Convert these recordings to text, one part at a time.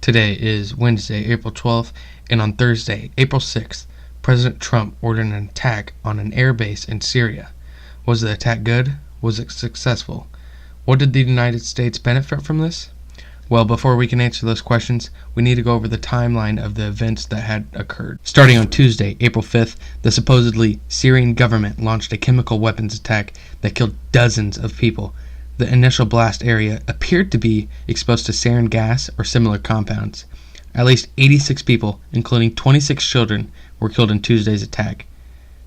Today is Wednesday, April 12th, and on Thursday, April 6th, President Trump ordered an attack on an air base in Syria. Was the attack good? Was it successful? What did the United States benefit from this? Well, before we can answer those questions, we need to go over the timeline of the events that had occurred. Starting on Tuesday, April 5th, the supposedly Syrian government launched a chemical weapons attack that killed dozens of people. The initial blast area appeared to be exposed to sarin gas or similar compounds. At least 86 people, including 26 children, were killed in Tuesday's attack.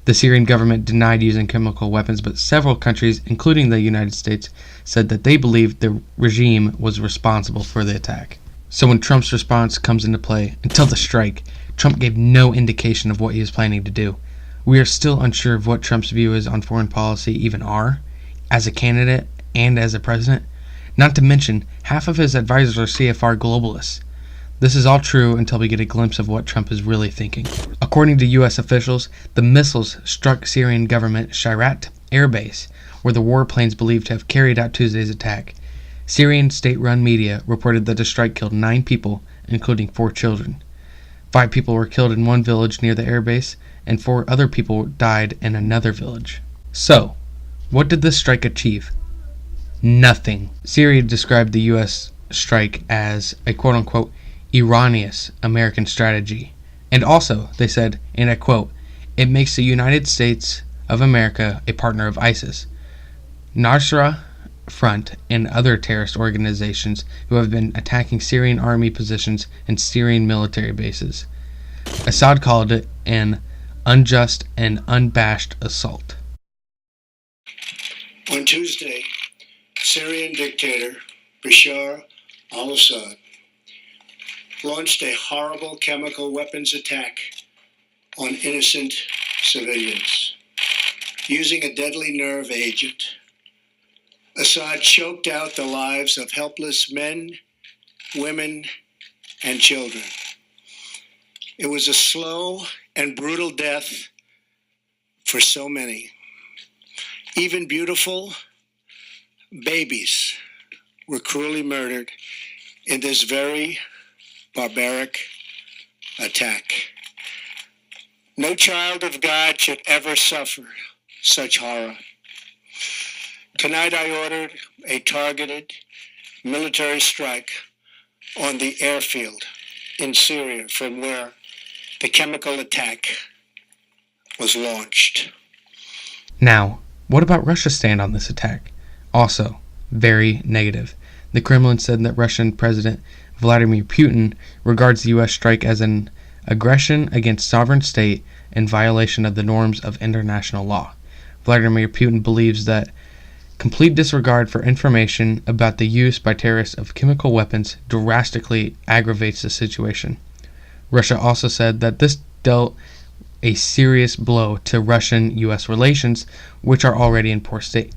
The Syrian government denied using chemical weapons, but several countries, including the United States, said that they believed the regime was responsible for the attack. So when Trump's response comes into play, until the strike, Trump gave no indication of what he was planning to do. We are still unsure of what Trump's view is on foreign policy even are, as a candidate and as a president. Not to mention, half of his advisors are CFR globalists. This is all true until we get a glimpse of what Trump is really thinking. According to U.S. officials, the missiles struck Syrian government Shirat Air Base, where the warplanes believed to have carried out Tuesday's attack. Syrian state-run media reported that the strike killed 9 people, including 4 children. 5 people were killed in one village near the airbase, and 4 other people died in another village. So, what did this strike achieve? Nothing. Syria described the U.S. strike as a quote-unquote erroneous American strategy. And also, they said, and I quote, "It makes the United States of America a partner of ISIS, Nusra Front, and other terrorist organizations who have been attacking Syrian army positions and Syrian military bases." Assad called it an unjust and unabashed assault. On Tuesday, Syrian dictator Bashar al-Assad launched a horrible chemical weapons attack on innocent civilians. Using a deadly nerve agent, Assad choked out the lives of helpless men, women, and children. It was a slow and brutal death for so many. Even beautiful babies were cruelly murdered in this very barbaric attack. No child of God should ever suffer such horror. Tonight I ordered a targeted military strike on the airfield in Syria from where the chemical attack was launched. Now, what about Russia's stand on this attack? Also, very negative. The Kremlin said that Russian President Vladimir Putin regards the U.S. strike as an aggression against sovereign state and violation of the norms of international law. Vladimir Putin believes that complete disregard for information about the use by terrorists of chemical weapons drastically aggravates the situation. Russia also said that this dealt a serious blow to Russian-U.S. relations, which are already in poor state.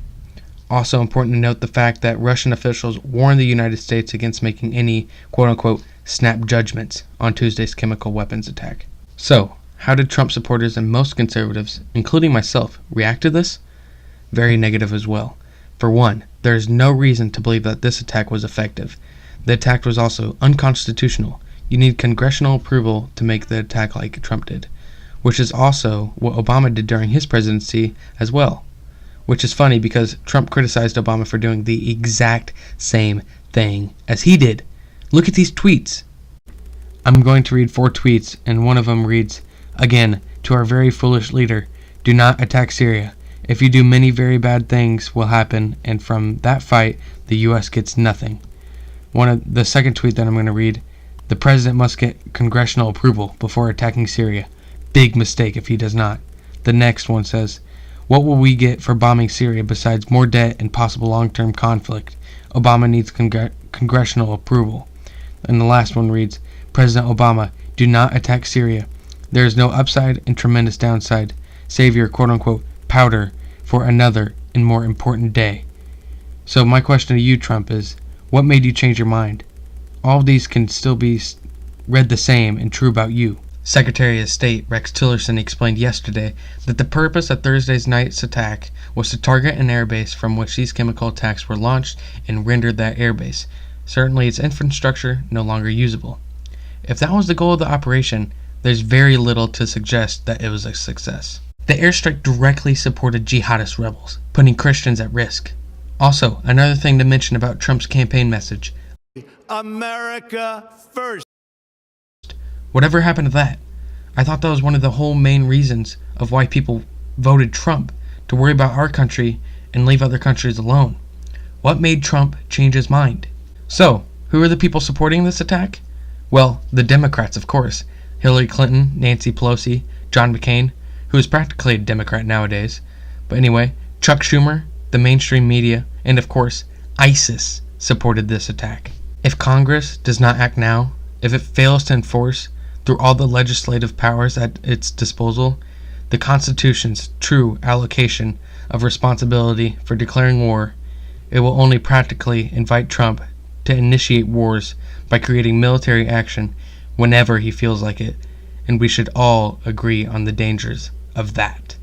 Also important to note the fact that Russian officials warned the United States against making any quote-unquote snap judgments on Tuesday's chemical weapons attack. So, how did Trump supporters and most conservatives, including myself, react to this? Very negative as well. For one, there is no reason to believe that this attack was effective. The attack was also unconstitutional. You need congressional approval to make the attack like Trump did, which is also what Obama did during his presidency as well. Which is funny because Trump criticized Obama for doing the exact same thing as he did. Look at these tweets. I'm going to read 4 tweets, and one of them reads, "Again, to our very foolish leader, do not attack Syria. If you do, many very bad things will happen, and from that fight, the U.S. gets nothing." The second tweet that I'm going to read, "The president must get congressional approval before attacking Syria. Big mistake if he does not." The next one says, "What will we get for bombing Syria besides more debt and possible long-term conflict? Obama needs congressional approval." And the last one reads, "President Obama, do not attack Syria. There is no upside and tremendous downside. Save your quote-unquote powder for another and more important day." So my question to you, Trump, is what made you change your mind? All of these can still be read the same and true about you. Secretary of State Rex Tillerson explained yesterday that the purpose of Thursday's night's attack was to target an airbase from which these chemical attacks were launched and rendered that airbase, certainly its infrastructure, no longer usable. If that was the goal of the operation, there's very little to suggest that it was a success. The airstrike directly supported jihadist rebels, putting Christians at risk. Also, another thing to mention about Trump's campaign message: America first. Whatever happened to that? I thought that was one of the whole main reasons of why people voted Trump, to worry about our country and leave other countries alone. What made Trump change his mind? So, who are the people supporting this attack? Well, the Democrats, of course. Hillary Clinton, Nancy Pelosi, John McCain, who is practically a Democrat nowadays. But anyway, Chuck Schumer, the mainstream media, and of course, ISIS supported this attack. If Congress does not act now, if it fails to enforce, through all the legislative powers at its disposal, the Constitution's true allocation of responsibility for declaring war, it will only practically invite Trump to initiate wars by creating military action whenever he feels like it, and we should all agree on the dangers of that.